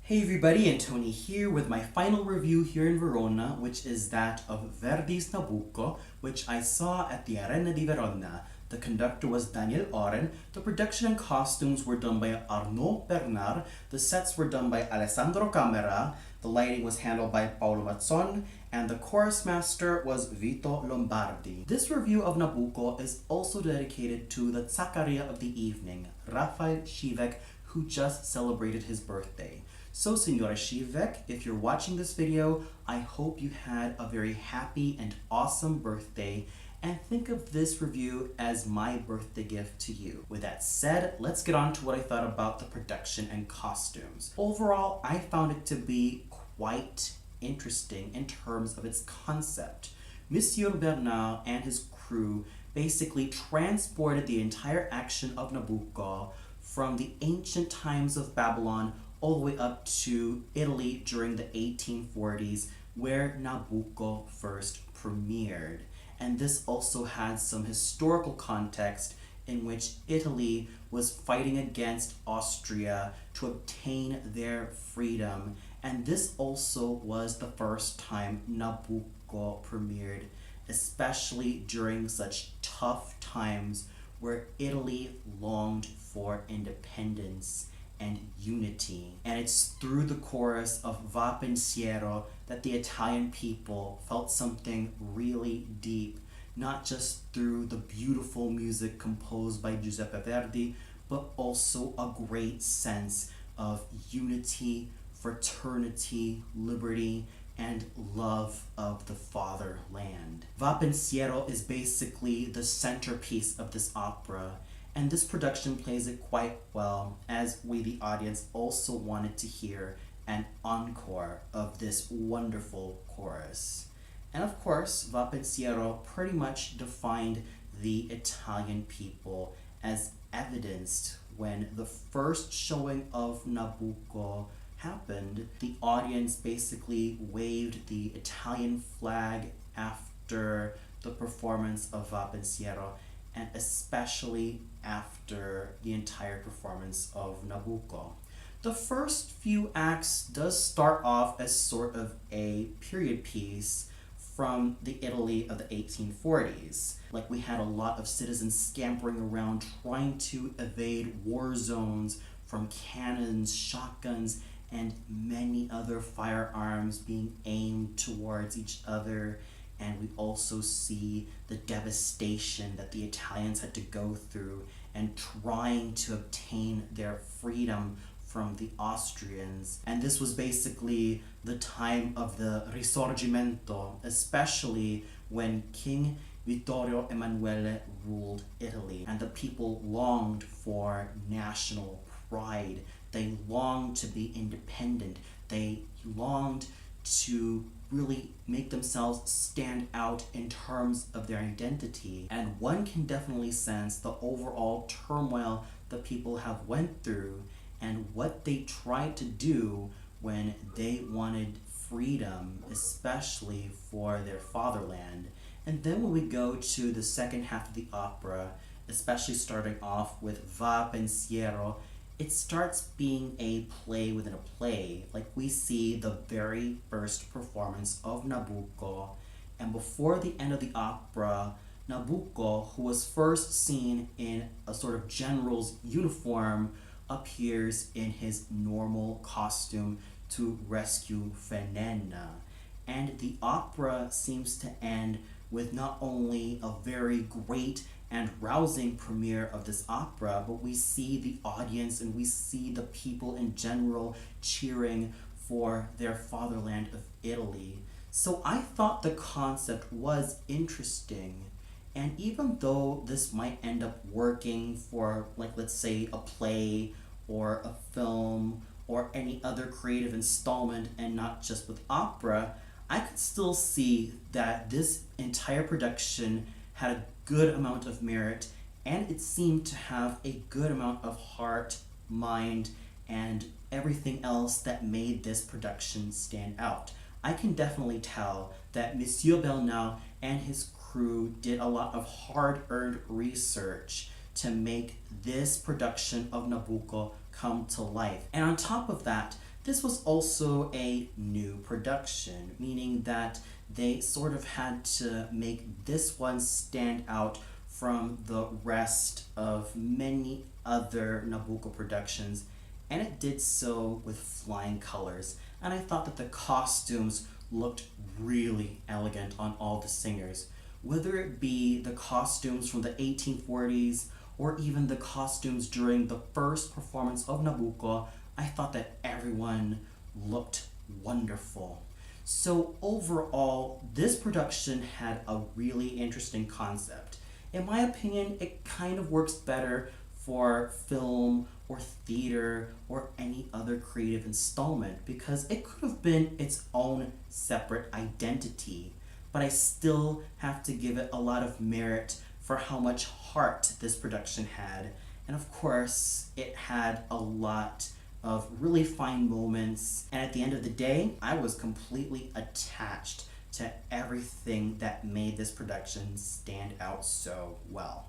Hey everybody, Tony here with my final review here in Verona, which is that of Verdi's Nabucco, which I saw at the Arena di Verona. The conductor was Daniel Oren, the production and costumes were done by Arnaud Bernard, the sets were done by Alessandro Camera, the lighting was handled by Paolo Mazzon, and the chorus master was Vito Lombardi. This review of Nabucco is also dedicated to the Zaccaria of the evening, Rafael Shivek, who just celebrated his birthday. So, Signora Shivek, if you're watching this video, I hope you had a very happy and awesome birthday, and think of this review as my birthday gift to you. With that said, let's get on to what I thought about the production and costumes. Overall, I found it to be quite interesting in terms of its concept. Monsieur Bernard and his crew basically transported the entire action of Nabucco from the ancient times of Babylon all the way up to Italy during the 1840s, where Nabucco first premiered. And this also had some historical context in which Italy was fighting against Austria to obtain their freedom. And this also was the first time Nabucco premiered, especially during such tough times where Italy longed for independence and unity. And it's through the chorus of Va Pensiero that the Italian people felt something really deep, not just through the beautiful music composed by Giuseppe Verdi, but also a great sense of unity, fraternity, liberty, and love of the fatherland. Va Pensiero is basically the centerpiece of this opera, and this production plays it quite well, as we, the audience, also wanted to hear an encore of this wonderful chorus. And of course, Va Pensiero pretty much defined the Italian people, as evidenced when the first showing of Nabucco happened. The audience basically waved the Italian flag after the performance of Va Pensiero, and especially after the entire performance of Nabucco. The first few acts does start off as sort of a period piece from the Italy of the 1840s. Like, we had a lot of citizens scampering around trying to evade war zones from cannons, shotguns, and many other firearms being aimed towards each other. And we also see the devastation that the Italians had to go through and trying to obtain their freedom from the Austrians. And this was basically the time of the Risorgimento, especially when King Vittorio Emanuele ruled Italy. And the people longed for national pride. They longed to be independent. They longed to really make themselves stand out in terms of their identity. And one can definitely sense the overall turmoil the people have went through and what they tried to do when they wanted freedom, especially for their fatherland. And then when we go to the second half of the opera, especially starting off with Va Pensiero, it starts being a play within a play. Like, we see the very first performance of Nabucco, and before the end of the opera, Nabucco, who was first seen in a sort of general's uniform, appears in his normal costume to rescue Fenena. And the opera seems to end with not only a very great and rousing premiere of this opera, but we see the audience and we see the people in general cheering for their fatherland of Italy. So I thought the concept was interesting, and even though this might end up working for, like, let's say a play or a film or any other creative installment and not just with opera, I could still see that this entire production had a good amount of merit, and it seemed to have a good amount of heart, mind, and everything else that made this production stand out. I can definitely tell that Monsieur Bernard and his crew did a lot of hard-earned research to make this production of Nabucco come to life. And on top of that, This was also a new production, meaning that they sort of had to make this one stand out from the rest of many other Nabucco productions, and it did so with flying colors. And I thought that the costumes looked really elegant on all the singers, whether it be the costumes from the 1840s or even the costumes during the first performance of Nabucco. I thought that everyone looked wonderful. So overall, this production had a really interesting concept. In my opinion, it kind of works better for film or theater or any other creative installment because it could have been its own separate identity. But I still have to give it a lot of merit for how much heart this production had. And of course, it had a lot of really fine moments. And at the end of the day, I was completely attached to everything that made this production stand out so well.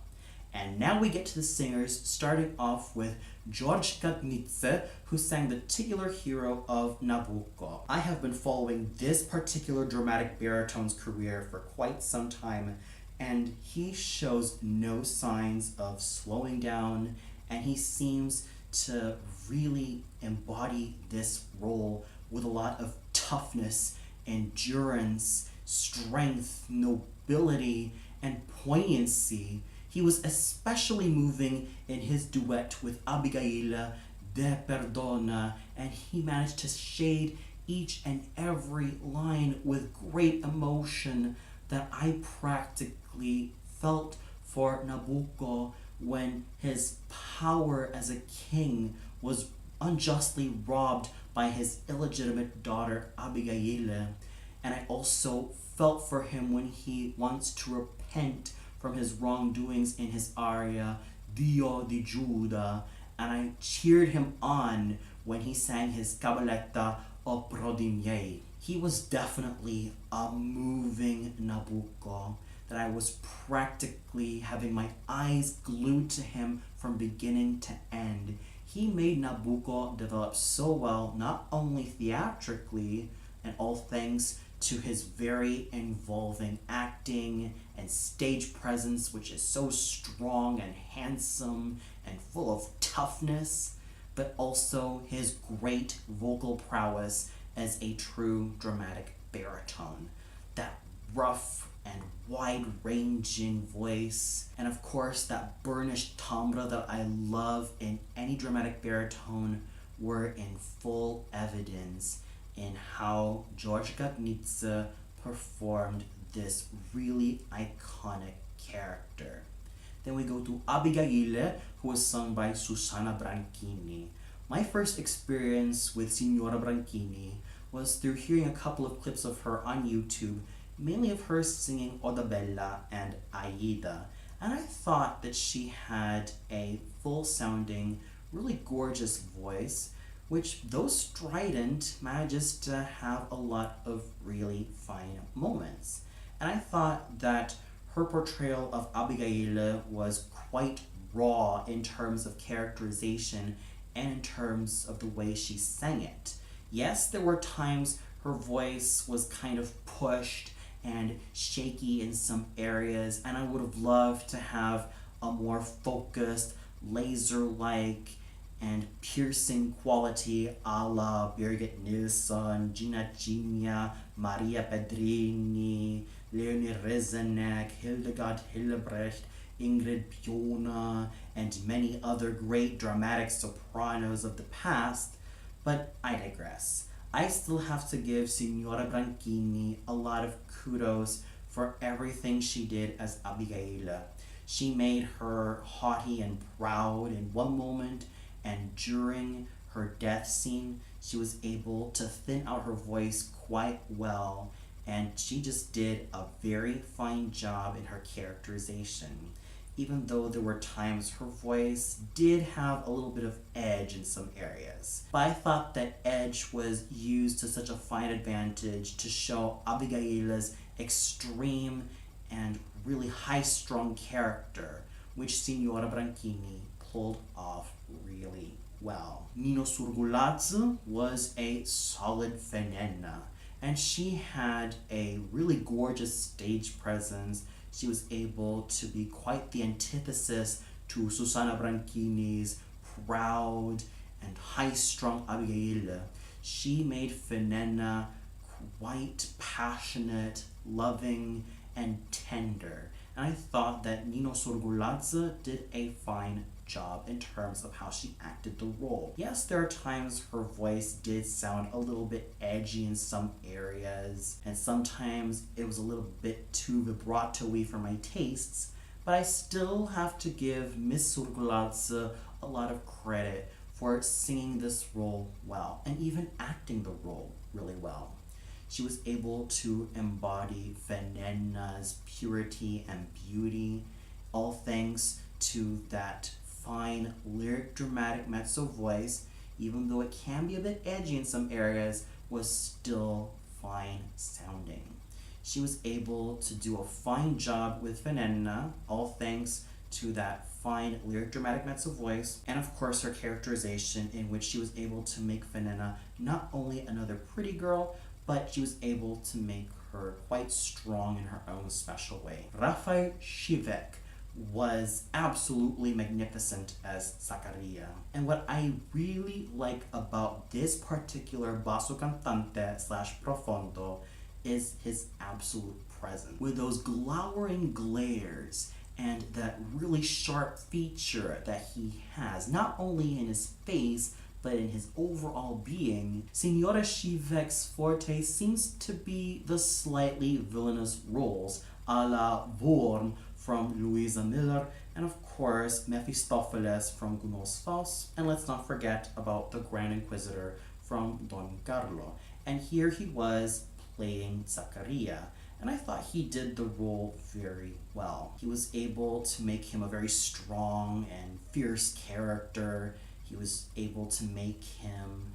And now we get to the singers, starting off with George Gagnitze, who sang the titular hero of Nabucco. I have been following this particular dramatic baritone's career for quite some time, and he shows no signs of slowing down, and he seems to really embody this role with a lot of toughness, endurance, strength, nobility, and poignancy. He was especially moving in his duet with Abigail de Perdona, and he managed to shade each and every line with great emotion that I practically felt for Nabucco when his power as a king was unjustly robbed by his illegitimate daughter Abigail. And I also felt for him when he wants to repent from his wrongdoings in his aria Dio di Giuda, and I cheered him on when he sang his Cabaletta o Prodimiei. He was definitely a moving Nabucco that I was practically having my eyes glued to him from beginning to end. He made Nabucco develop so well, not only theatrically, and all thanks to his very involving acting and stage presence, which is so strong and handsome and full of toughness, but also his great vocal prowess as a true dramatic baritone. That rough and wide-ranging voice, and of course that burnished timbre that I love in any dramatic baritone were in full evidence in how George Gagnitze performed this really iconic character. Then we go to Abigail, who was sung by Susanna Branchini. My first experience with Signora Branchini was through hearing a couple of clips of her on YouTube, mainly of her singing Odabella and Aida. And I thought that she had a full-sounding, really gorgeous voice, which, though strident, manages to have a lot of really fine moments. And I thought that her portrayal of Abigail was quite raw in terms of characterization and in terms of the way she sang it. Yes, there were times her voice was kind of pushed and shaky in some areas, and I would have loved to have a more focused, laser-like, and piercing quality a la Birgit Nilsson, Gina Gigna, Maria Pedrini, Leonie Rezenek, Hildegard Hillebrecht, Ingrid Piona, and many other great dramatic sopranos of the past, but I digress. I still have to give Signora Branchini a lot of kudos for everything she did as Abigail. She made her haughty and proud in one moment, and during her death scene, she was able to thin out her voice quite well, and she just did a very fine job in her characterization. Even though there were times her voice did have a little bit of edge in some areas. But I thought that edge was used to such a fine advantage to show Abigail's extreme and really high-strung character, which Signora Branchini pulled off really well. Nino Surguladze was a solid venena, and she had a really gorgeous stage presence. She was able to be quite the antithesis to Susanna Branchini's proud and high-strung Abigail. She made Venena quite passionate, loving, and tender. And I thought that Nino Surguladze did a fine job in terms of how she acted the role. Yes, there are times her voice did sound a little bit edgy in some areas, and sometimes it was a little bit too vibrato-y for my tastes, but I still have to give Miss Surguladze a lot of credit for singing this role well, and even acting the role really well. She was able to embody Venena's purity and beauty, all thanks to that fine lyric dramatic mezzo voice, even though it can be a bit edgy in some areas, was still fine sounding. She was able to do a fine job with Venena, all thanks to that fine lyric dramatic mezzo voice, and of course her characterization, in which she was able to make Venena not only another pretty girl, but she was able to make her quite strong in her own special way. Rafał Siwek was absolutely magnificent as Zaccaria. And what I really like about this particular basso cantante slash profondo is his absolute presence. With those glowering glares and that really sharp feature that he has, not only in his face, but in his overall being, Signora Siwek's forte seems to be the slightly villainous roles, a la Worm from Louisa Miller, and of course Mephistopheles from Gounod's Faust, and let's not forget about the Grand Inquisitor from Don Carlo. And here he was playing Zaccaria, and I thought he did the role very well. He was able to make him a very strong and fierce character. He was able to make him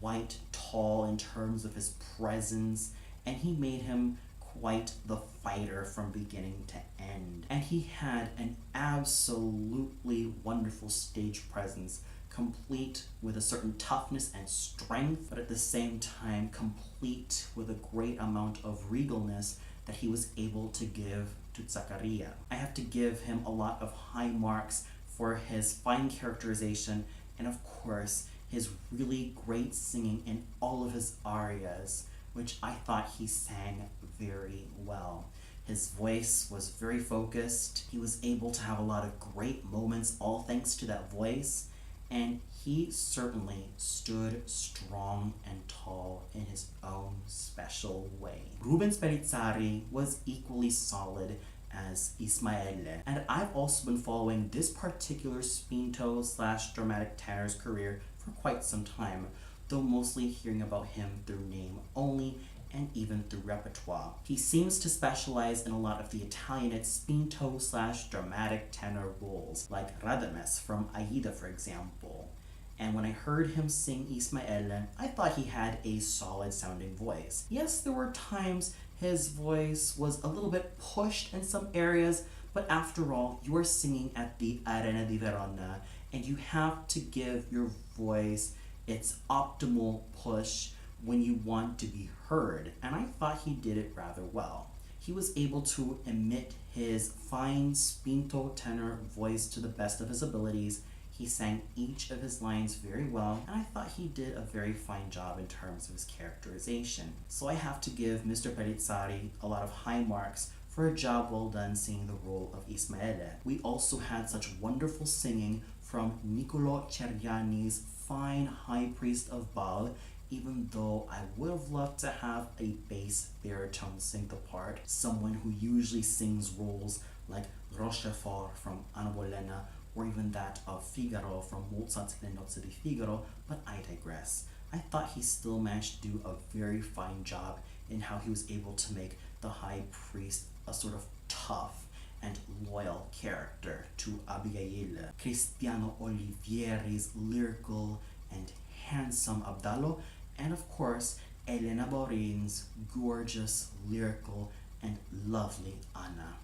quite tall in terms of his presence, and he made him quite the fighter from beginning to end. And he had an absolutely wonderful stage presence, complete with a certain toughness and strength, but at the same time complete with a great amount of regalness that he was able to give to Zaccaria. I have to give him a lot of high marks for his fine characterization, and of course his really great singing in all of his arias, which I thought he sang very well. His voice was very focused. He was able to have a lot of great moments, all thanks to that voice, and he certainly stood strong and tall in his own special way. Ruben Bennett was equally solid as Ismaele, and I've also been following this particular spinto slash dramatic tenor's career for quite some time, though mostly hearing about him through name only and even through repertoire. He seems to specialize in a lot of the Italianate spinto slash dramatic tenor roles, like Radames from Aida, for example. And when I heard him sing Ismaele, I thought he had a solid sounding voice. Yes, there were times his voice was a little bit pushed in some areas, but after all, you are singing at the Arena di Verona, and you have to give your voice its optimal push when you want to be heard, and I thought he did it rather well. He was able to emit his fine spinto tenor voice to the best of his abilities. He sang each of his lines very well, and I thought he did a very fine job in terms of his characterization. So I have to give Mr. Pellizzari a lot of high marks for a job well done singing the role of Ismaele. We also had such wonderful singing from Niccolò Ceriani's fine High Priest of Baal, even though I would have loved to have a bass baritone sing the part, someone who usually sings roles like Rochefort from Anna Bolena, or even that of Figaro from Mozart's Le Nozze di Figaro, but I digress. I thought he still managed to do a very fine job in how he was able to make the High Priest a sort of tough and loyal character to Abigail. Cristiano Olivieri's lyrical and handsome Abdallo, and of course Elena Borin's gorgeous, lyrical, and lovely Anna.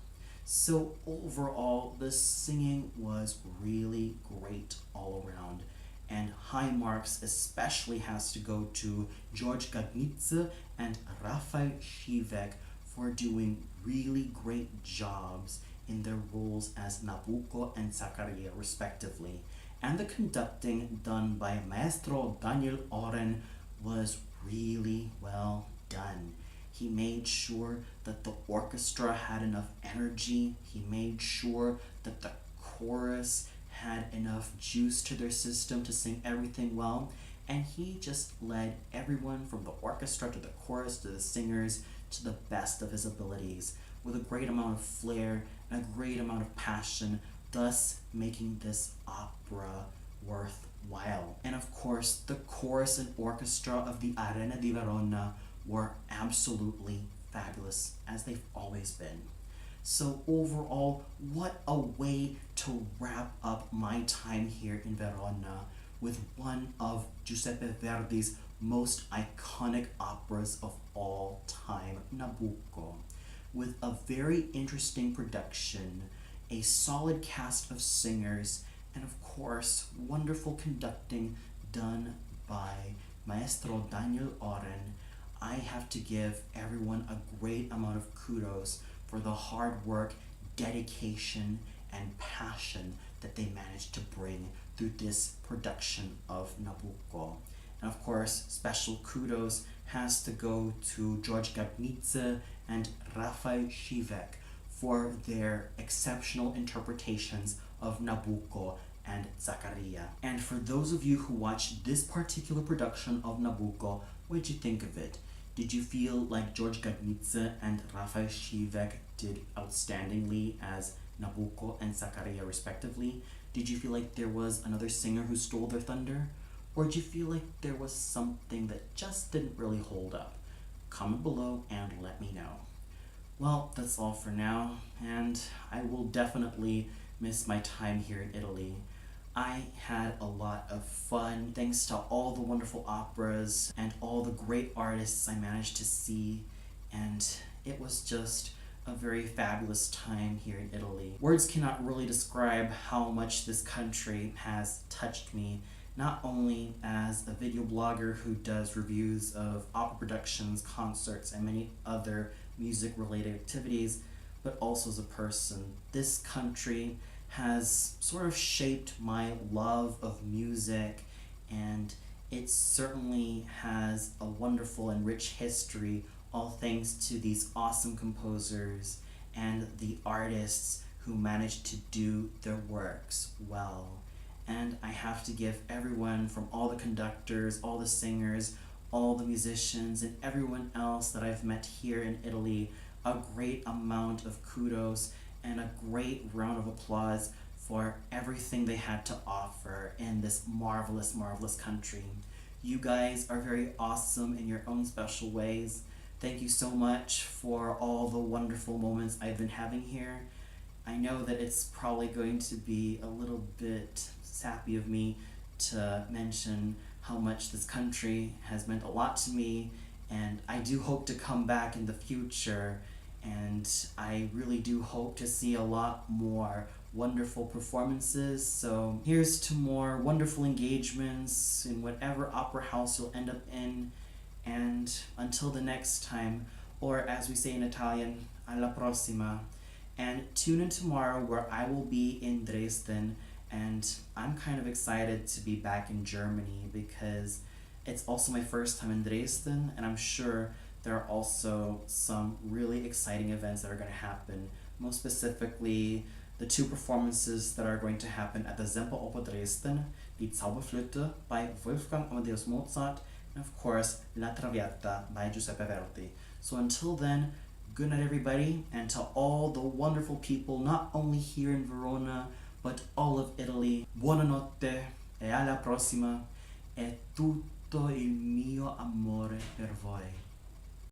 So overall, the singing was really great all around, and high marks especially has to go to George Gagnitze and Rafał Siwek for doing really great jobs in their roles as Nabucco and Zaccaria respectively. And the conducting done by Maestro Daniel Oren was really well done. He made sure that the orchestra had enough energy. He made sure that the chorus had enough juice to their system to sing everything well. And he just led everyone from the orchestra to the chorus to the singers to the best of his abilities with a great amount of flair and a great amount of passion, thus making this opera worthwhile. And of course, the chorus and orchestra of the Arena di Verona were absolutely fabulous, as they've always been. So overall, what a way to wrap up my time here in Verona with one of Giuseppe Verdi's most iconic operas of all time, Nabucco, with a very interesting production, a solid cast of singers, and of course, wonderful conducting done by Maestro Daniel Oren. I have to give everyone a great amount of kudos for the hard work, dedication, and passion that they managed to bring through this production of Nabucco. And of course, special kudos has to go to George Gagnitze and Rafał Siwek for their exceptional interpretations of Nabucco and Zaccaria. And for those of you who watched this particular production of Nabucco, what did you think of it? Did you feel like George Gagnitze and Rafał Siwek did outstandingly as Nabucco and Zaccaria respectively? Did you feel like there was another singer who stole their thunder? Or did you feel like there was something that just didn't really hold up? Comment below and let me know. Well, that's all for now, and I will definitely miss my time here in Italy. I had a lot of fun thanks to all the wonderful operas and all the great artists I managed to see, and it was just a very fabulous time here in Italy. Words cannot really describe how much this country has touched me, not only as a video blogger who does reviews of opera productions, concerts, and many other music-related activities, but also as a person. This country has sort of shaped my love of music, and it certainly has a wonderful and rich history, all thanks to these awesome composers and the artists who managed to do their works well. And I have to give everyone, from all the conductors, all the singers, all the musicians, and everyone else that I've met here in Italy, a great amount of kudos and a great round of applause for everything they had to offer in this marvelous, marvelous country. You guys are very awesome in your own special ways. Thank you so much for all the wonderful moments I've been having here. I know that it's probably going to be a little bit sappy of me to mention how much this country has meant a lot to me, and I do hope to come back in the future, and I really do hope to see a lot more wonderful performances. So here's to more wonderful engagements in whatever opera house you'll end up in, and until the next time, or as we say in Italian, alla prossima. And tune in tomorrow where I will be in Dresden, and I'm kind of excited to be back in Germany because it's also my first time in Dresden, and I'm sure there are also some really exciting events that are going to happen. Most specifically, the two performances that are going to happen at the Semperoper Dresden, Die Zauberflöte by Wolfgang Amadeus Mozart, and of course, La Traviata by Giuseppe Verdi. So until then, good night everybody, and to all the wonderful people, not only here in Verona, but all of Italy, buonanotte e alla prossima, e tutto il mio amore per voi.